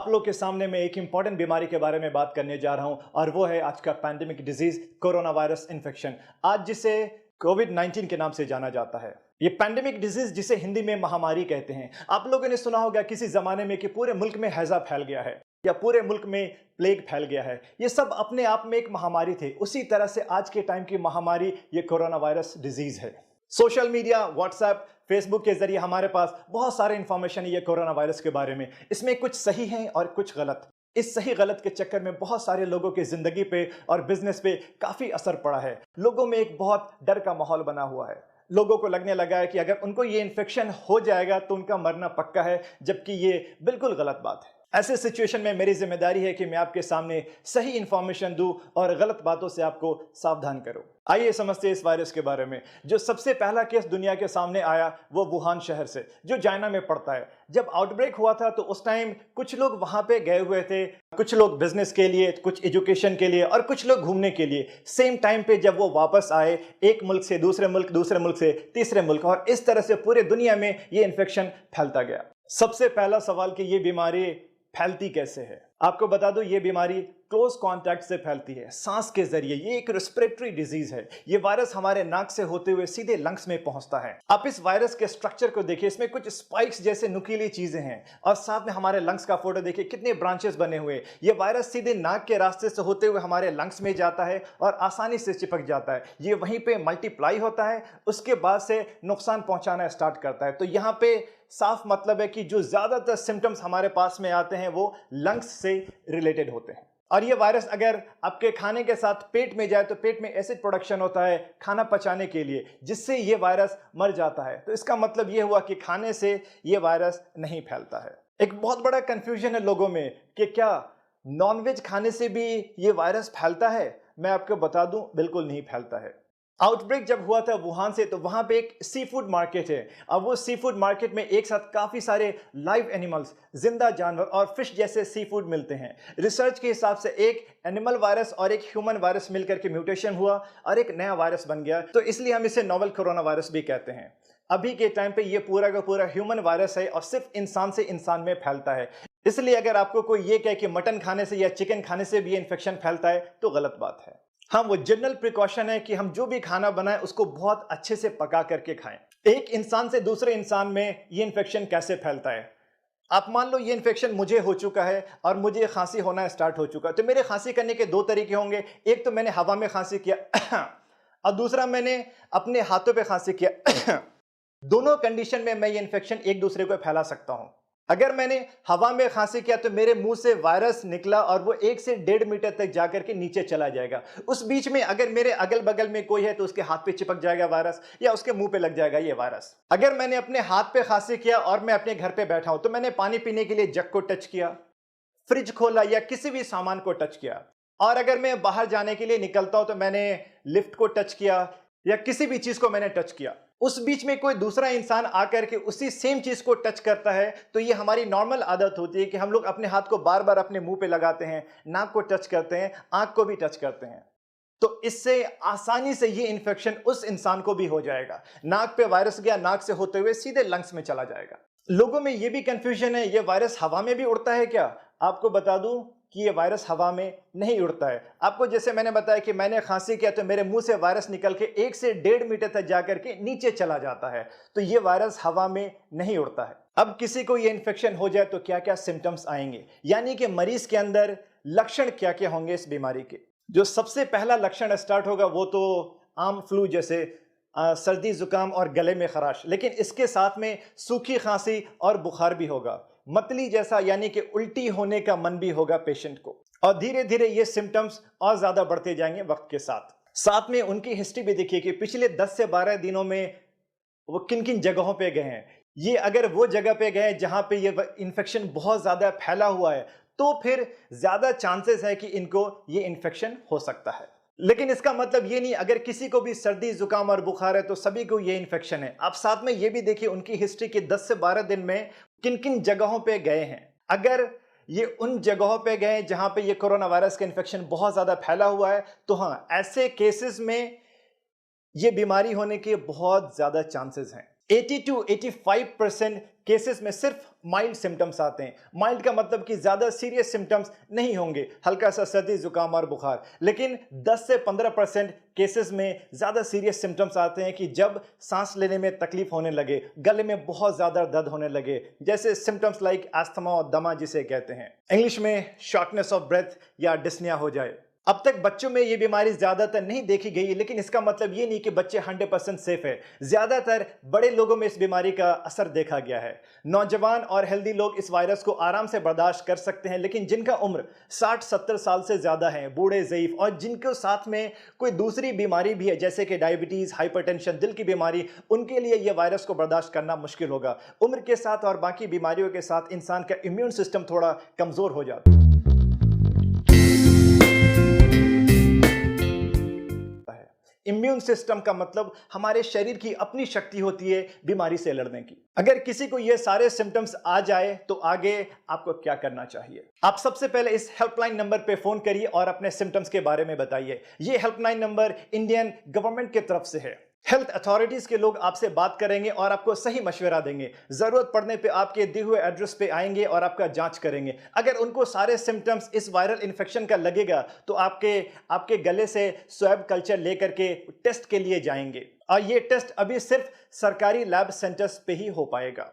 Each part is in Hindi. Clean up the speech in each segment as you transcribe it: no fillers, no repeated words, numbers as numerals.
आप लोग के सामने मैं एक इंपॉर्टेंट बीमारी के बारे में बात करने जा रहा हूं और वो है आज का pandemic disease corona virus infection, आज जिसे कोविड-19 के नाम से जाना जाता है। ये पैंडेमिक डिजीज जिसे हिंदी में महामारी कहते हैं। आप लोगों ने सुना होगा किसी जमाने में कि पूरे मुल्क में हैजा फैल गया है या पूरे मुल्क में प्लेग फैल गया है। ये सब अपने आप में एक महामारी थे। उसी तरह से आज के टाइम की महामारी ये कोरोना वायरस डिजीज है। सोशल मीडिया, व्हाट्सएप, फेसबुक के जरिए हमारे पास बहुत सारे इंफॉर्मेशन है ये कोरोना वायरस के बारे में। इसमें कुछ सही है और कुछ गलत। इस सही गलत के चक्कर में बहुत सारे लोगों की जिंदगी पे और बिजनेस पे काफी असर पड़ा है। लोगों में एक बहुत डर का माहौल बना हुआ है। लोगों को लगने लगा है कि अगर उनको ये इन्फेक्शन हो जाएगा तो उनका मरना पक्का है, जबकि ये बिल्कुल गलत बात है। ऐसे सिचुएशन में मेरी जिम्मेदारी है कि मैं आपके सामने सही इंफॉर्मेशन दूं और गलत बातों से आपको सावधान करूं। आइए समझते हैं इस वायरस के बारे में। जो सबसे पहला केस दुनिया के सामने आया वो वुहान शहर से, जो चाइना में पड़ता है। जब आउटब्रेक हुआ था तो उस टाइम कुछ लोग वहां पे गए हुए थे, कुछ लोग बिजनेस के लिए, कुछ एजुकेशन के लिए और कुछ लोग घूमने के लिए। सेम टाइम पे जब वो वापस आए, एक मुल्क से दूसरे मुल्क से तीसरे मुल्क, और इस तरह से पूरे दुनिया में ये इन्फेक्शन फैलता गया। सबसे पहला सवाल कि ये बीमारी फैलती कैसे है। आपको बता दो, ये बीमारी क्लोज कांटेक्ट से फैलती है, सांस के जरिए। ये एक रेस्पिरेटरी डिजीज है। ये वायरस हमारे नाक से होते हुए सीधे लंग्स में पहुंचता है। आप इस वायरस के स्ट्रक्चर को देखिए, इसमें कुछ स्पाइक्स जैसे नुकीली चीजें हैं और साथ में हमारे लंग्स का फोटो देखिए, कितने ब्रांचेस बने हुए। ये वायरस सीधे नाक के रास्ते से होते हुए हमारे लंग्स में जाता है और आसानी से चिपक जाता है। ये वहीं पे मल्टीप्लाई होता है, उसके बाद से नुकसान पहुंचाना स्टार्ट करता है। तो यहाँ पे साफ मतलब है कि जो ज्यादातर सिम्टम्स हमारे पास में आते हैं वो लंग्स से रिलेटेड होते हैं। और ये वायरस अगर आपके खाने के साथ पेट में जाए तो पेट में एसिड प्रोडक्शन होता है खाना पचाने के लिए, जिससे ये वायरस मर जाता है। तो इसका मतलब ये हुआ कि खाने से ये वायरस नहीं फैलता है। एक बहुत बड़ा कंफ्यूजन है लोगों में कि क्या नॉनवेज खाने से भी ये वायरस फैलता है। मैं आपको बता दूं, बिल्कुल नहीं फैलता है। आउटब्रेक जब हुआ था वुहान से, तो वहां पे एक सी फूड मार्केट है। अब वो सी फूड मार्केट में एक साथ काफी सारे लाइव एनिमल्स, जिंदा जानवर और फिश जैसे सी फूड मिलते हैं। रिसर्च के हिसाब से एक एनिमल वायरस और एक ह्यूमन वायरस मिलकर के म्यूटेशन हुआ और एक नया वायरस बन गया। तो इसलिए हम इसे नोवेल कोरोना वायरस भी कहते हैं। अभी के टाइम पे ये पूरा का पूरा ह्यूमन वायरस है और सिर्फ इंसान से इंसान में फैलता है। इसलिए अगर आपको कोई ये कहे कि मटन खाने से या चिकन खाने से भी ये इन्फेक्शन फैलता है तो गलत बात है। हाँ, वो जनरल प्रिकॉशन है कि हम जो भी खाना बनाएं उसको बहुत अच्छे से पका करके खाएं। एक इंसान से दूसरे इंसान में ये इन्फेक्शन कैसे फैलता है। आप मान लो ये इन्फेक्शन मुझे हो चुका है और मुझे खांसी होना स्टार्ट हो चुका है, तो मेरे खांसी करने के दो तरीके होंगे। एक तो मैंने हवा में खांसी किया और दूसरा मैंने अपने हाथों पे खांसी किया। दोनों कंडीशन में मैं ये इन्फेक्शन एक दूसरे को फैला सकता हूं। अगर मैंने हवा में खांसी किया तो मेरे मुंह से वायरस निकला और वो 1 से 1.5 मीटर तक जाकर के नीचे चला जाएगा। उस बीच में अगर मेरे अगल बगल में कोई है तो उसके हाथ पे चिपक जाएगा वायरस या उसके मुंह पे लग जाएगा ये वायरस। अगर मैंने अपने हाथ पे खांसी किया और मैं अपने घर पे बैठा हूं तो मैंने पानी पीने के लिए जग को टच किया, फ्रिज खोला या किसी भी सामान को टच किया, और अगर मैं बाहर जाने के लिए निकलता हूं तो मैंने लिफ्ट को टच किया या किसी भी चीज को मैंने टच किया, उस बीच में कोई दूसरा इंसान आकर के उसी सेम चीज को टच करता है, तो ये हमारी नॉर्मल आदत होती है कि हम लोग अपने हाथ को बार बार अपने मुंह पे लगाते हैं, नाक को टच करते हैं, आंख को भी टच करते हैं। तो इससे आसानी से ये इन्फेक्शन उस इंसान को भी हो जाएगा। नाक पे वायरस गया, नाक से होते हुए सीधे लंग्स में चला जाएगा। लोगों में ये भी कंफ्यूजन है, ये वायरस हवा में भी उड़ता है क्या। आपको बता दूं कि ये वायरस हवा में नहीं उड़ता है। आपको जैसे मैंने बताया कि मैंने खांसी किया तो मेरे मुंह से वायरस निकल के 1 से 1.5 मीटर तक जाकर के नीचे चला जाता है। तो ये वायरस हवा में नहीं उड़ता है। अब किसी को ये इन्फेक्शन हो जाए तो क्या क्या सिम्टम्स आएंगे, यानी कि मरीज के अंदर लक्षण क्या क्या होंगे इस बीमारी के। जो सबसे पहला लक्षण स्टार्ट होगा वो तो आम फ्लू जैसे सर्दी, जुकाम और गले में खराश, लेकिन इसके साथ में सूखी खांसी और बुखार भी होगा। मतली जैसा यानी कि उल्टी होने का मन भी होगा पेशेंट को, और धीरे धीरे ये सिम्टम्स और ज्यादा बढ़ते जाएंगे वक्त के साथ। साथ में उनकी हिस्ट्री भी देखिए कि पिछले 10 से 12 दिनों में वो किन किन जगहों पे गए हैं। ये अगर वो जगह पे गए जहां पे ये इन्फेक्शन बहुत ज्यादा फैला हुआ है तो फिर ज्यादा चांसेस है कि इनको ये इन्फेक्शन हो सकता है। लेकिन इसका मतलब ये नहीं अगर किसी को भी सर्दी, जुकाम और बुखार है तो सभी को ये इन्फेक्शन है। आप साथ में ये भी देखिए उनकी हिस्ट्री के 10 से 12 दिन में किन किन जगहों पे गए हैं। अगर ये उन जगहों पे गए जहां पे ये कोरोना वायरस का इन्फेक्शन बहुत ज्यादा फैला हुआ है तो हाँ, ऐसे केसेस में ये बीमारी होने के बहुत ज्यादा चांसेस हैं। 80 to 85% केसेस में सिर्फ माइल्ड सिम्टम्स आते हैं। माइल्ड का मतलब कि ज़्यादा सीरियस सिम्टम्स नहीं होंगे, हल्का सा सर्दी जुकाम और बुखार। लेकिन 10 से 15% केसेस में ज़्यादा सीरियस सिम्टम्स आते हैं कि जब सांस लेने में तकलीफ होने लगे, गले में बहुत ज़्यादा दर्द होने लगे, जैसे सिम्टम्स लाइक अस्थमा और दमा जिसे कहते हैं, इंग्लिश में शॉर्टनेस ऑफ ब्रेथ या डिस्निया हो जाए। अब तक बच्चों में ये बीमारी ज्यादातर नहीं देखी गई, लेकिन इसका मतलब ये नहीं कि बच्चे 100% सेफ है। ज्यादातर बड़े लोगों में इस बीमारी का असर देखा गया है। नौजवान और हेल्दी लोग इस वायरस को आराम से बर्दाश्त कर सकते हैं, लेकिन जिनका उम्र 60-70 साल से ज्यादा है, बूढ़े, ज़ईफ और जिनके साथ में कोई दूसरी बीमारी भी है जैसे कि डायबिटीज, हाइपरटेंशन, दिल की बीमारी, उनके लिए यह वायरस को बर्दाश्त करना मुश्किल होगा। उम्र के साथ और बाकी बीमारियों के साथ इंसान का इम्यून सिस्टम थोड़ा कमजोर हो जाता है। इम्यून सिस्टम का मतलब हमारे शरीर की अपनी शक्ति होती है बीमारी से लड़ने की। अगर किसी को ये सारे सिम्टम्स आ जाए तो आगे आपको क्या करना चाहिए? आप सबसे पहले इस हेल्पलाइन नंबर पे फोन करिए और अपने सिम्टम्स के बारे में बताइए। ये हेल्पलाइन नंबर इंडियन गवर्नमेंट की तरफ से है। हेल्थ अथॉरिटीज के लोग आपसे बात करेंगे और आपको सही मशवरा देंगे। जरूरत पड़ने पे आपके दिए हुए एड्रेस पे आएंगे और आपका जांच करेंगे। अगर उनको सारे सिम्टम्स इस वायरल इन्फेक्शन का लगेगा तो आपके गले से स्वैब कल्चर लेकर के टेस्ट के लिए जाएंगे, और ये टेस्ट अभी सिर्फ सरकारी लैब सेंटर्स पे ही हो पाएगा।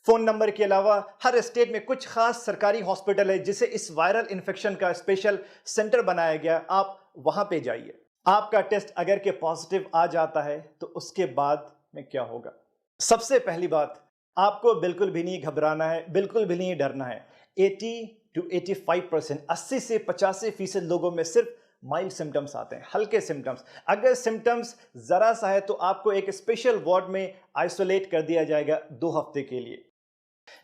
फोन नंबर के अलावा हर स्टेट में कुछ खास सरकारी हॉस्पिटल है जिसे इस वायरल इन्फेक्शन का स्पेशल सेंटर बनाया गया, आप वहां पे जाइए। आपका टेस्ट अगर के पॉजिटिव आ जाता है तो उसके बाद में क्या होगा? सबसे पहली बात, आपको बिल्कुल भी नहीं घबराना है, बिल्कुल भी नहीं डरना है। 80 to 85%, 80 से 85% लोगों में सिर्फ माइल्ड सिम्टम्स आते हैं, हल्के सिम्टम्स। अगर सिम्टम्स जरा सा है तो आपको एक स्पेशल वार्ड में आइसोलेट कर दिया जाएगा 2 हफ्ते के लिए,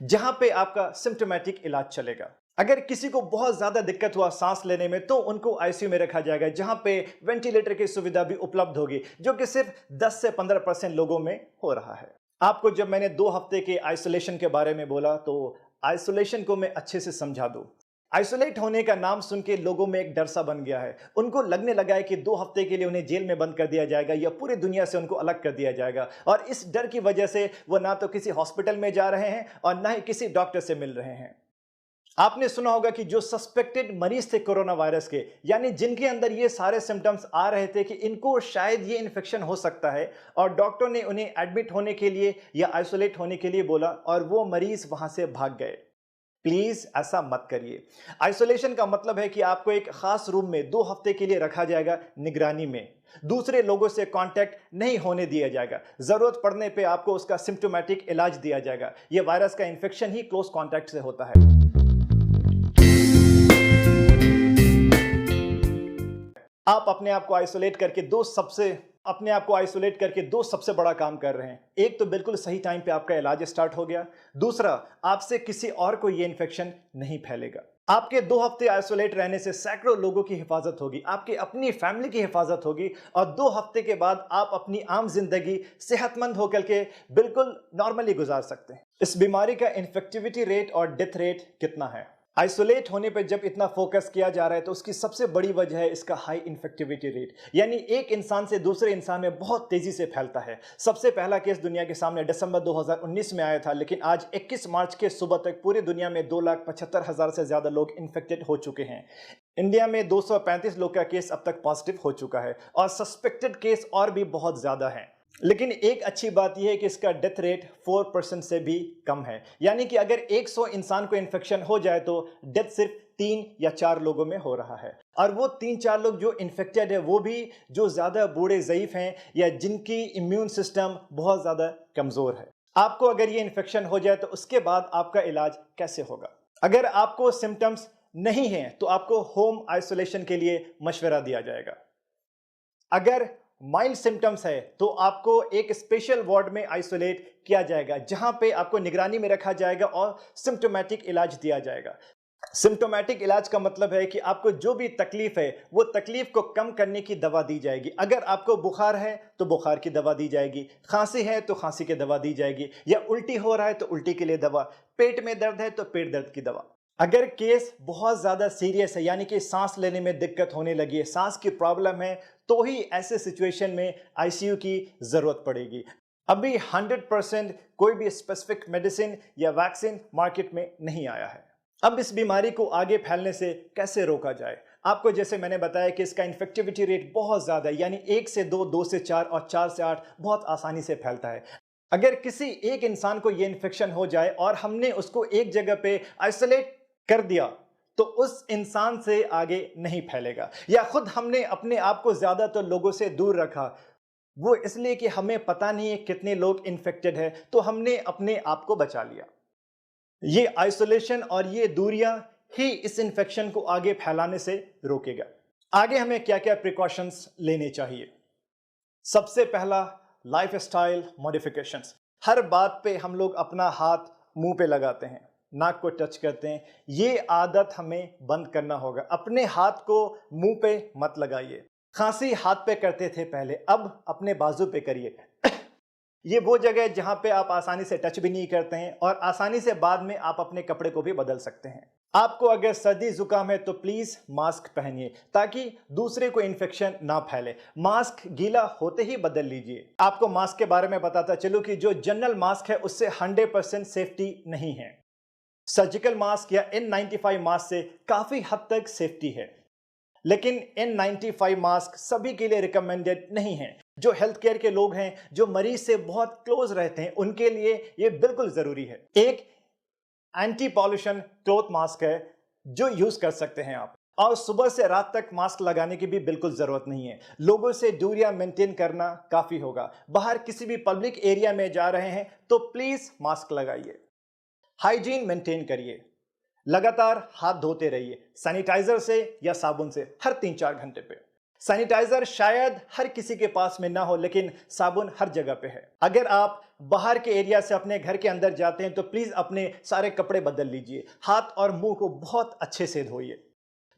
जहां पे आपका सिम्टोमेटिक इलाज चलेगा। अगर किसी को बहुत ज्यादा दिक्कत हुआ सांस लेने में तो उनको आईसीयू में रखा जाएगा, जहां पे वेंटिलेटर की सुविधा भी उपलब्ध होगी, जो कि सिर्फ 10 से 15% लोगों में हो रहा है। आपको जब मैंने 2 हफ्ते के आइसोलेशन के बारे में बोला तो आइसोलेशन को मैं अच्छे से समझा दूं। आइसोलेट होने का नाम सुन के लोगों में एक डर सा बन गया है। उनको लगने लगा है कि 2 हफ्ते के लिए उन्हें जेल में बंद कर दिया जाएगा या पूरी दुनिया से उनको अलग कर दिया जाएगा, और इस डर की वजह से वो ना तो किसी हॉस्पिटल में जा रहे हैं और ना ही किसी डॉक्टर से मिल रहे हैं। आपने सुना होगा कि जो सस्पेक्टेड मरीज थे कोरोना वायरस के, यानी जिनके अंदर ये सारे सिम्टम्स आ रहे थे कि इनको शायद ये इन्फेक्शन हो सकता है, और डॉक्टर ने उन्हें एडमिट होने के लिए या आइसोलेट होने के लिए बोला और वो मरीज वहां से भाग गए। प्लीज ऐसा मत करिए। आइसोलेशन का मतलब है कि आपको एक खास रूम में 2 हफ्ते के लिए रखा जाएगा, निगरानी में। दूसरे लोगों से कांटेक्ट नहीं होने दिया जाएगा। जरूरत पड़ने पे आपको उसका सिम्टोमेटिक इलाज दिया जाएगा। यह वायरस का इन्फेक्शन ही क्लोज कांटेक्ट से होता है। आप अपने आप को आइसोलेट करके दो सबसे बड़ा काम कर रहे हैं। एक तो बिल्कुल सही टाइम पे आपका इलाज स्टार्ट हो गया, दूसरा आपसे किसी और को ये इन्फेक्शन नहीं फैलेगा। आपके 2 हफ्ते आइसोलेट रहने से सैकड़ों लोगों की हिफाजत होगी, आपकी अपनी फैमिली की हिफाजत होगी, और 2 हफ्ते के बाद आप अपनी आम जिंदगी सेहतमंद होकर के बिल्कुल नॉर्मली गुजार सकते हैं। इस बीमारी का इन्फेक्टिविटी रेट और डेथ रेट कितना है? आइसोलेट होने पर जब इतना फोकस किया जा रहा है तो उसकी सबसे बड़ी वजह है इसका हाई इन्फेक्टिविटी रेट, यानी एक इंसान से दूसरे इंसान में बहुत तेजी से फैलता है। सबसे पहला केस दुनिया के सामने दिसंबर 2019 में आया था, लेकिन आज 21 मार्च के सुबह तक पूरी दुनिया में 2,75,000 से ज्यादा लोग इन्फेक्टेड हो चुके हैं। इंडिया में 235 लोग का केस अब तक पॉजिटिव हो चुका है, और सस्पेक्टेड केस और भी बहुत ज्यादा हैं। लेकिन एक अच्छी बात यह है कि इसका डेथ रेट 4% से भी कम है, यानी कि अगर 100 इंसान को इन्फेक्शन हो जाए तो डेथ सिर्फ 3 या 4 लोगों में हो रहा है। और वो 3-4 लोग जो इन्फेक्टेड है वो भी जो ज्यादा बूढ़े, ज़ईफ हैं या जिनकी इम्यून सिस्टम बहुत ज्यादा कमजोर है। आपको अगर ये इन्फेक्शन हो जाए तो उसके बाद आपका इलाज कैसे होगा? अगर आपको सिम्टम्स नहीं है तो आपको होम आइसोलेशन के लिए मशवरा दिया जाएगा। अगर माइल्ड सिम्टम्स है तो आपको एक स्पेशल वार्ड में आइसोलेट किया जाएगा, जहां पे आपको निगरानी में रखा जाएगा और सिम्टोमेटिक इलाज दिया जाएगा। सिम्टोमेटिक इलाज का मतलब है कि आपको जो भी तकलीफ है वो तकलीफ को कम करने की दवा दी जाएगी। अगर आपको बुखार है तो बुखार की दवा दी जाएगी, खांसी है तो खांसी की दवा दी जाएगी, या उल्टी हो रहा है तो उल्टी के लिए दवा, पेट में दर्द है तो पेट दर्द की दवा। अगर केस बहुत ज्यादा सीरियस है, यानी कि सांस लेने में दिक्कत होने लगी है, सांस की प्रॉब्लम है, तो ही ऐसे सिचुएशन में आईसीयू की जरूरत पड़ेगी। अभी 100% कोई भी स्पेसिफिक मेडिसिन या वैक्सीन मार्केट में नहीं आया है। अब इस बीमारी को आगे फैलने से कैसे रोका जाए? आपको जैसे मैंने बताया कि इसका इन्फेक्टिविटी रेट बहुत ज़्यादा है, यानी 1 से 2, 2 से 4 और 4 से 8 बहुत आसानी से फैलता है। अगर किसी एक इंसान को ये इन्फेक्शन हो जाए और हमने उसको एक जगह पे आइसोलेट कर दिया तो उस इंसान से आगे नहीं फैलेगा। या खुद हमने अपने आप को ज़्यादातर लोगों से दूर रखा, वो इसलिए कि हमें पता नहीं है कितने लोग इन्फेक्टेड है, तो हमने अपने आप को बचा लिया। ये आइसोलेशन और ये दूरियां ही इस इन्फेक्शन को आगे फैलाने से रोकेगा। आगे हमें क्या क्या प्रिकॉशंस लेने चाहिए? सबसे पहला, लाइफस्टाइल मॉडिफिकेशंस। हर बात पे हम लोग अपना हाथ मुंह पे लगाते हैं, नाक को टच करते हैं। ये आदत हमें बंद करना होगा। अपने हाथ को मुंह पे मत लगाइए। खांसी हाथ पे करते थे पहले, अब अपने बाजू पे करिए। ये वो जगह है जहां पे आप आसानी से टच भी नहीं करते हैं और आसानी से बाद में आप अपने कपड़े को भी बदल सकते हैं। आपको अगर सर्दी जुकाम है तो प्लीज मास्क पहनिए ताकि दूसरे को इन्फेक्शन ना फैले। मास्क गीला होते ही बदल लीजिए। आपको मास्क के बारे में बताता चलूं कि जो जनरल मास्क है उससे 100% सेफ्टी नहीं है। सर्जिकल मास्क या N95 मास्क से काफी हद तक सेफ्टी है, लेकिन N95 मास्क सभी के लिए रिकमेंडेड नहीं है। जो हेल्थ केयर के लोग हैं, जो मरीज से बहुत क्लोज रहते हैं, उनके लिए ये बिल्कुल जरूरी है। एक एंटी पॉल्यूशन क्लॉथ मास्क है जो यूज कर सकते हैं आप, और सुबह से रात तक मास्क लगाने की भी बिल्कुल जरूरत नहीं है। लोगों से दूरियां मेंटेन करना काफी होगा। बाहर किसी भी पब्लिक एरिया में जा रहे हैं तो प्लीज मास्क लगाइए। हाइजीन मेंटेन करिए। लगातार हाथ धोते रहिए, सैनिटाइजर से या साबुन से, हर 3-4 घंटे पे। सैनिटाइजर शायद हर किसी के पास में ना हो, लेकिन साबुन हर जगह पे है। अगर आप बाहर के एरिया से अपने घर के अंदर जाते हैं तो प्लीज अपने सारे कपड़े बदल लीजिए। हाथ और मुंह को बहुत अच्छे से धोइए।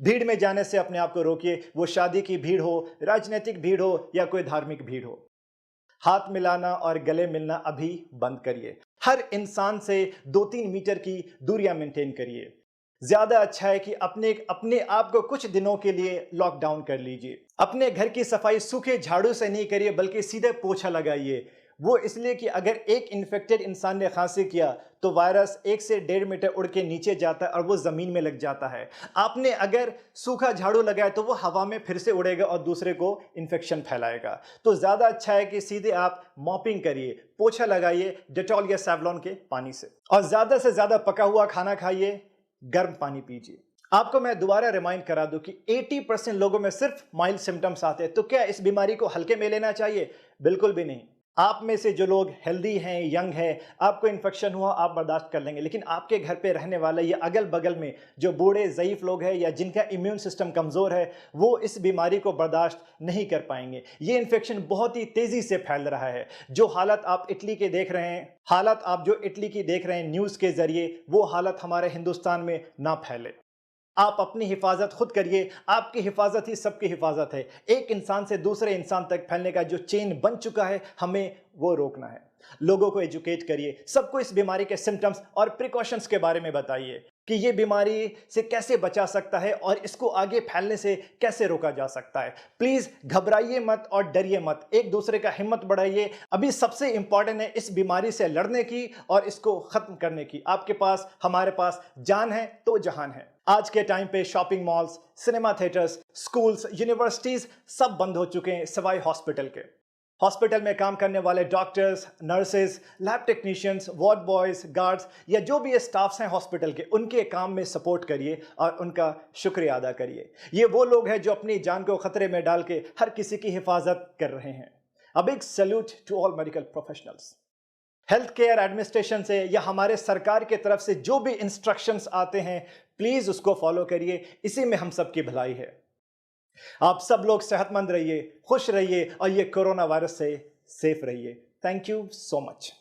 भीड़ में जाने से अपने आप को रोकिए, वो शादी की भीड़ हो, राजनीतिक भीड़ हो या कोई धार्मिक भीड़ हो। हाथ मिलाना और गले मिलना अभी बंद करिए। हर इंसान से 2-3 मीटर की दूरियां मेंटेन करिए। ज्यादा अच्छा है कि अपने आप को कुछ दिनों के लिए लॉकडाउन कर लीजिए। अपने घर की सफाई सूखे झाड़ू से नहीं करिए, बल्कि सीधे पोछा लगाइए। वो इसलिए कि अगर एक इन्फेक्टेड इंसान ने खांसी किया तो वायरस 1 से 1.5 मीटर उड़ के नीचे जाता है और वो जमीन में लग जाता है। आपने अगर सूखा झाड़ू लगाया तो वो हवा में फिर से उड़ेगा और दूसरे को इन्फेक्शन फैलाएगा। तो ज्यादा अच्छा है कि सीधे आप मॉपिंग करिए, पोछा लगाइए डेटॉल या सेवलॉन के पानी से, और ज्यादा से ज्यादा पका हुआ खाना खाइए, गर्म पानी पीजिए। आपको मैं दोबारा रिमाइंड करा दूं कि 80% लोगों में सिर्फ माइल्ड सिम्टम्स आते हैं। तो क्या इस बीमारी को हल्के में लेना चाहिए? बिल्कुल भी नहीं। आप में से जो लोग हेल्दी हैं, यंग हैं, आपको इन्फेक्शन हुआ आप बर्दाश्त कर लेंगे, लेकिन आपके घर पे रहने वाले या अगल बगल में जो बूढ़े ज़ईफ लोग हैं या जिनका इम्यून सिस्टम कमज़ोर है, वो इस बीमारी को बर्दाश्त नहीं कर पाएंगे। ये इन्फेक्शन बहुत ही तेज़ी से फैल रहा है। जो हालत आप इटली के देख रहे हैं, हालत आप जो इटली की देख रहे हैं न्यूज़ के ज़रिए, वो हालत हमारे हिंदुस्तान में ना फैले। आप अपनी हिफाजत खुद करिए। आपकी हिफाजत ही सबकी हिफाजत है। एक इंसान से दूसरे इंसान तक फैलने का जो चेन बन चुका है, हमें वो रोकना है। लोगों को एजुकेट करिए, सबको इस बीमारी के सिम्टम्स और प्रिकॉशंस के बारे में बताइए कि ये बीमारी से कैसे बचा सकता है और इसको आगे फैलने से कैसे रोका जा सकता है। प्लीज घबराइए मत और डरिए मत, एक दूसरे का हिम्मत बढ़ाइए। अभी सबसे इंपॉर्टेंट है इस बीमारी से लड़ने की और इसको खत्म करने की। आपके पास, हमारे पास जान है तो जहान है। आज के टाइम पे shopping malls, cinema theatres, schools, universities सब बंद हो चुके हैं सिवाय हॉस्पिटल के। हॉस्पिटल में काम करने वाले doctors, nurses, lab technicians, ward boys, guards या जो भी स्टाफ्स हैं हॉस्पिटल के, उनके काम में सपोर्ट करिए और उनका शुक्रिया अदा करिए। ये वो लोग हैं जो अपनी जान को खतरे में डाल के हर किसी की हिफाजत कर रहे हैं। A big salute to all medical professionals. Health care administration से या हमारे सरकार के तरफ से जो भी इंस्ट्रक्शंस आते हैं, प्लीज उसको फॉलो करिए। इसी में हम सबकी भलाई है। आप सब लोग सेहतमंद रहिए, खुश रहिए और ये कोरोना वायरस से सेफ रहिए। Thank you so much.